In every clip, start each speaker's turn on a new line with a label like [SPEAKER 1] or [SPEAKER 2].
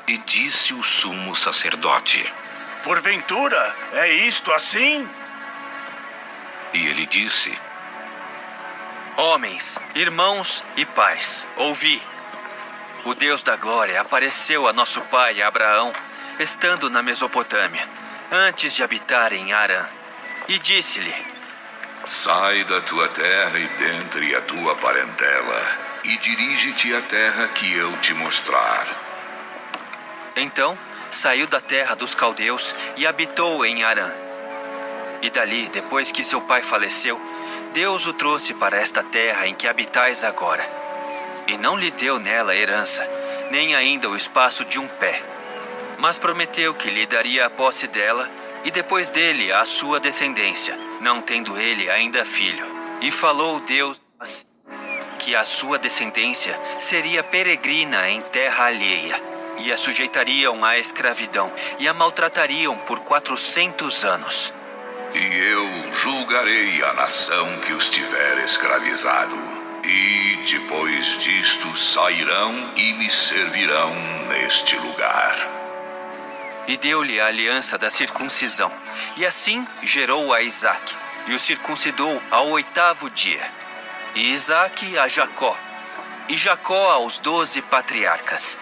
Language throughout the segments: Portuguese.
[SPEAKER 1] E disse o sumo sacerdote:
[SPEAKER 2] Porventura, é isto assim?
[SPEAKER 1] E ele disse:
[SPEAKER 3] Homens, irmãos e pais, ouvi. O Deus da glória apareceu a nosso pai Abraão, estando na Mesopotâmia, antes de habitar em Harã, e disse-lhe:
[SPEAKER 4] Sai da tua terra e dentre a tua parentela, e dirige-te à terra que eu te mostrar.
[SPEAKER 3] Então saiu da terra dos caldeus e habitou em Harã. E dali, depois que seu pai faleceu, Deus o trouxe para esta terra em que habitais agora. E não lhe deu nela herança, nem ainda o espaço de um pé. Mas prometeu que lhe daria a posse dela, e depois dele a sua descendência, não tendo ele ainda filho. E falou Deus assim, que a sua descendência seria peregrina em terra alheia, e a sujeitariam à escravidão, e a maltratariam por 400 anos.
[SPEAKER 4] E eu julgarei a nação que os tiver escravizado. E depois disto sairão e me servirão neste lugar.
[SPEAKER 3] E deu-lhe a aliança da circuncisão, e assim gerou a Isaque, e o circuncidou ao 8º dia. E Isaque a Jacó, e Jacó aos 12 patriarcas.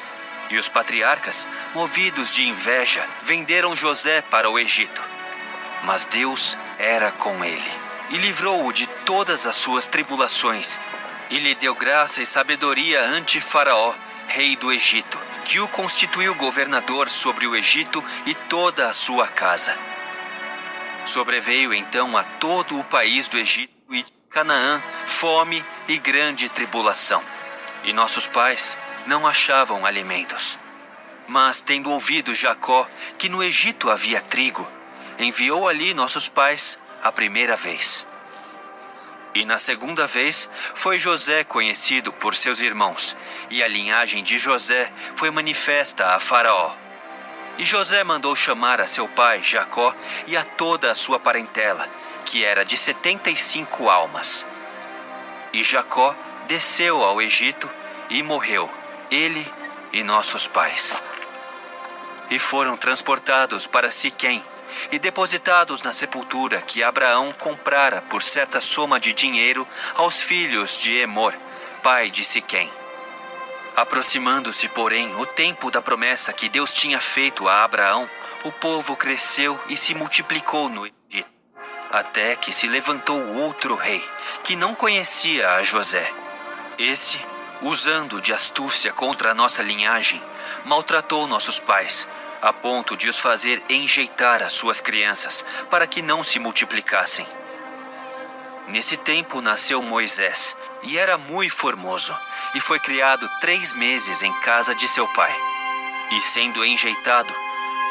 [SPEAKER 3] E os patriarcas, movidos de inveja, venderam José para o Egito. Mas Deus era com ele, e livrou-o de todas as suas tribulações, e lhe deu graça e sabedoria ante Faraó, rei do Egito, que o constituiu governador sobre o Egito e toda a sua casa. Sobreveio então a todo o país do Egito e de Canaã fome e grande tribulação, e nossos pais não achavam alimentos. Mas, tendo ouvido Jacó que no Egito havia trigo, enviou ali nossos pais a primeira vez. E na segunda vez foi José conhecido por seus irmãos, e a linhagem de José foi manifesta a Faraó. E José mandou chamar a seu pai Jacó e a toda a sua parentela, que era de 75 almas. E Jacó desceu ao Egito e morreu, ele e nossos pais. E foram transportados para Siquém, e depositados na sepultura que Abraão comprara por certa soma de dinheiro aos filhos de Emor, pai de Siquém. Aproximando-se, porém, o tempo da promessa que Deus tinha feito a Abraão, o povo cresceu e se multiplicou no Egito, até que se levantou outro rei, que não conhecia a José. Esse, usando de astúcia contra a nossa linhagem, maltratou nossos pais, a ponto de os fazer enjeitar as suas crianças, para que não se multiplicassem. Nesse tempo nasceu Moisés, e era muito formoso, e foi criado 3 meses em casa de seu pai. E sendo enjeitado,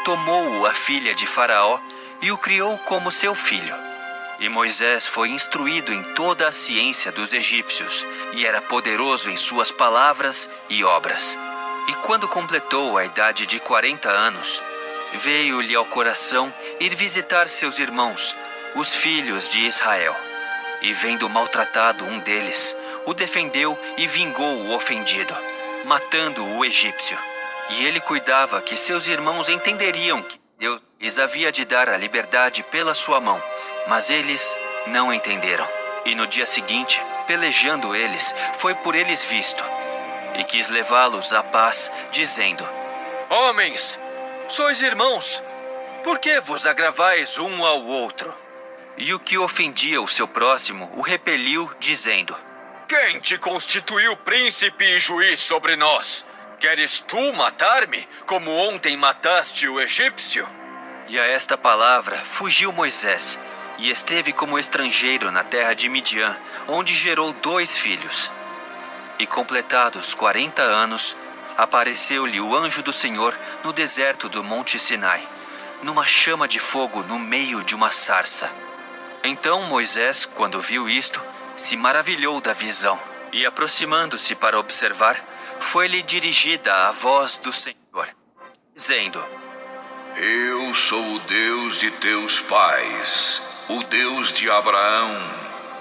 [SPEAKER 3] tomou-o a filha de Faraó, e o criou como seu filho. E Moisés foi instruído em toda a ciência dos egípcios, e era poderoso em suas palavras e obras. E quando completou a idade de 40 anos, veio-lhe ao coração ir visitar seus irmãos, os filhos de Israel. E vendo maltratado um deles, o defendeu e vingou o ofendido, matando o egípcio. E ele cuidava que seus irmãos entenderiam que Deus lhes havia de dar a liberdade pela sua mão, mas eles não entenderam. E no dia seguinte, pelejando eles, foi por eles visto, e quis levá-los à paz, dizendo: Homens, sois irmãos, por que vos agravais um ao outro? E o que ofendia o seu próximo o repeliu, dizendo: Quem te constituiu príncipe e juiz sobre nós? Queres tu matar-me, como ontem mataste o egípcio? E a esta palavra fugiu Moisés, e esteve como estrangeiro na terra de Midian, onde gerou 2 filhos. E completados 40 anos, apareceu-lhe o anjo do Senhor no deserto do Monte Sinai, numa chama de fogo no meio de uma sarça. Então Moisés, quando viu isto, se maravilhou da visão, e aproximando-se para observar, foi-lhe dirigida a voz do Senhor, dizendo:
[SPEAKER 4] Eu sou o Deus de teus pais, o Deus de Abraão,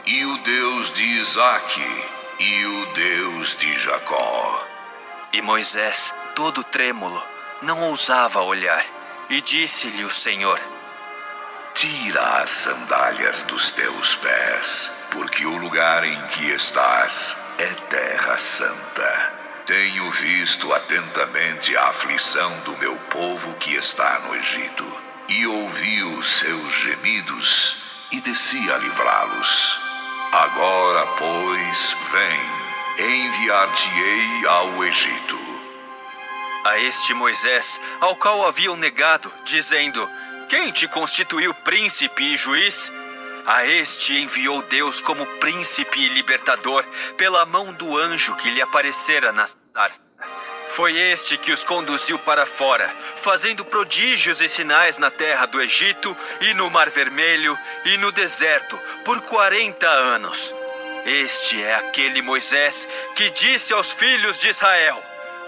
[SPEAKER 4] e o Deus de Isaque, e o Deus de Jacó.
[SPEAKER 3] E Moisés, todo trêmulo, não ousava olhar. E disse-lhe o Senhor:
[SPEAKER 4] Tira as sandálias dos teus pés, porque o lugar em que estás é terra santa. Tenho visto atentamente a aflição do meu povo que está no Egito, e ouvi os seus gemidos, e desci a livrá-los. Agora, pois, vem, enviar-te-ei ao Egito.
[SPEAKER 3] A este Moisés, ao qual haviam negado, dizendo: Quem te constituiu príncipe e juiz? A este enviou Deus como príncipe e libertador pela mão do anjo que lhe aparecera na sarça. Foi este que os conduziu para fora, fazendo prodígios e sinais na terra do Egito e no Mar Vermelho e no deserto por 40 anos. Este é aquele Moisés que disse aos filhos de Israel: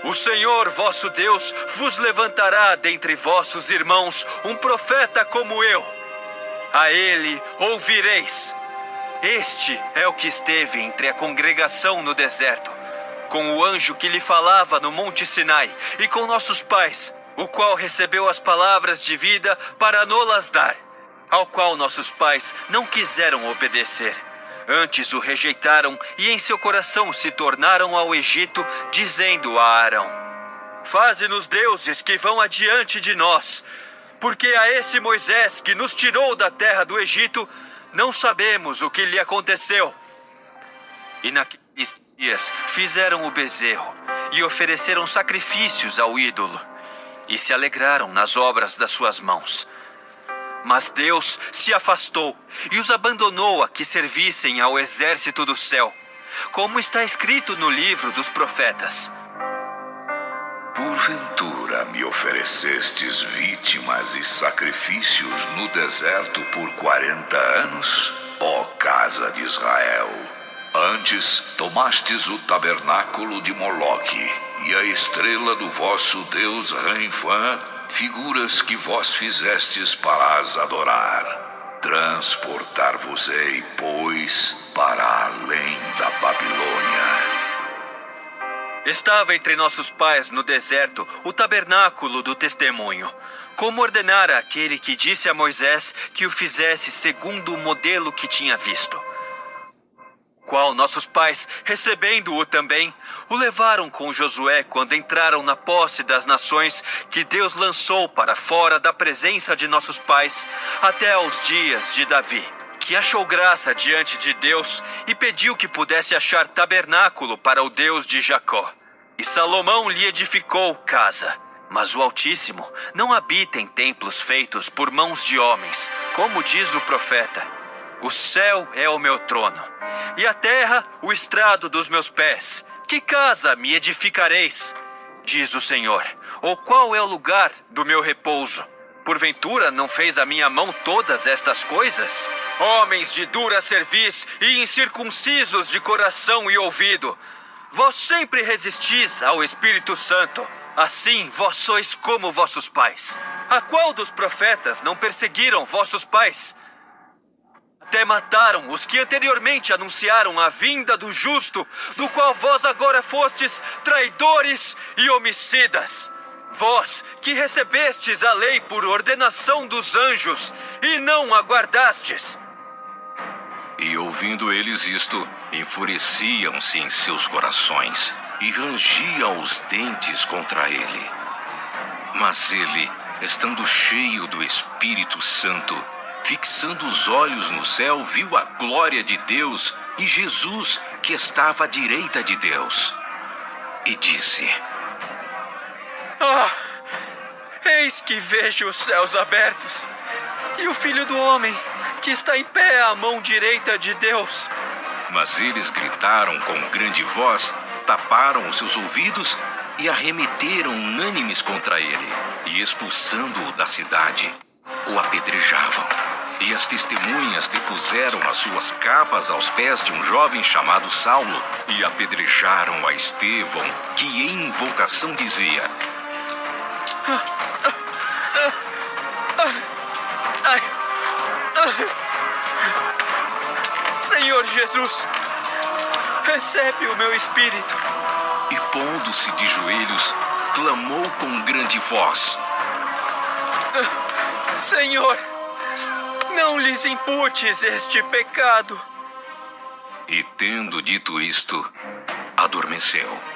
[SPEAKER 3] O Senhor vosso Deus vos levantará dentre vossos irmãos um profeta como eu. A ele ouvireis. Este é o que esteve entre a congregação no deserto, com o anjo que lhe falava no monte Sinai, e com nossos pais, o qual recebeu as palavras de vida para nolas dar, ao qual nossos pais não quiseram obedecer. Antes o rejeitaram e em seu coração se tornaram ao Egito, dizendo a Arão: Faze-nos deuses que vão adiante de nós, porque a esse Moisés que nos tirou da terra do Egito, não sabemos o que lhe aconteceu. E naqueles dias fizeram o bezerro e ofereceram sacrifícios ao ídolo, e se alegraram nas obras das suas mãos. Mas Deus se afastou e os abandonou a que servissem ao exército do céu, como está escrito no livro dos profetas.
[SPEAKER 4] Porventura me oferecestes vítimas e sacrifícios no deserto por 40 anos, ó casa de Israel. Antes tomastes o tabernáculo de Moloque e a estrela do vosso Deus Renfã, figuras que vós fizestes para as adorar. Transportar-vos-ei, pois, para além da Babilônia.
[SPEAKER 3] Estava entre nossos pais no deserto o tabernáculo do testemunho, como ordenara aquele que disse a Moisés que o fizesse segundo o modelo que tinha visto. Qual nossos pais, recebendo-o também, o levaram com Josué quando entraram na posse das nações que Deus lançou para fora da presença de nossos pais, até aos dias de Davi, que achou graça diante de Deus e pediu que pudesse achar tabernáculo para o Deus de Jacó. E Salomão lhe edificou casa. Mas o Altíssimo não habita em templos feitos por mãos de homens, como diz o profeta: O céu é o meu trono, e a terra o estrado dos meus pés. Que casa me edificareis? Diz o Senhor. Ou qual é o lugar do meu repouso? Porventura não fez a minha mão todas estas coisas? Homens de dura cerviz e incircuncisos de coração e ouvido, vós sempre resistis ao Espírito Santo. Assim vós sois como vossos pais. A qual dos profetas não perseguiram vossos pais? Até mataram os que anteriormente anunciaram a vinda do justo, do qual vós agora fostes traidores e homicidas. Vós que recebestes a lei por ordenação dos anjos e não a guardastes.
[SPEAKER 1] E ouvindo eles isto, enfureciam-se em seus corações e rangiam os dentes contra ele. Mas ele, estando cheio do Espírito Santo, fixando os olhos no céu, viu a glória de Deus e Jesus, que estava à direita de Deus. E disse:
[SPEAKER 3] Eis que vejo os céus abertos e o Filho do Homem, que está em pé à mão direita de Deus.
[SPEAKER 1] Mas eles gritaram com grande voz, taparam os seus ouvidos e arremeteram unânimes contra ele, e expulsando-o da cidade, o apedrejavam. E as testemunhas depuseram as suas capas aos pés de um jovem chamado Saulo, e apedrejaram a Estevão, que em invocação dizia:
[SPEAKER 3] Senhor Jesus, recebe o meu espírito.
[SPEAKER 1] E pondo-se de joelhos, clamou com grande voz:
[SPEAKER 3] Senhor, não lhes imputes este pecado.
[SPEAKER 1] E tendo dito isto, adormeceu.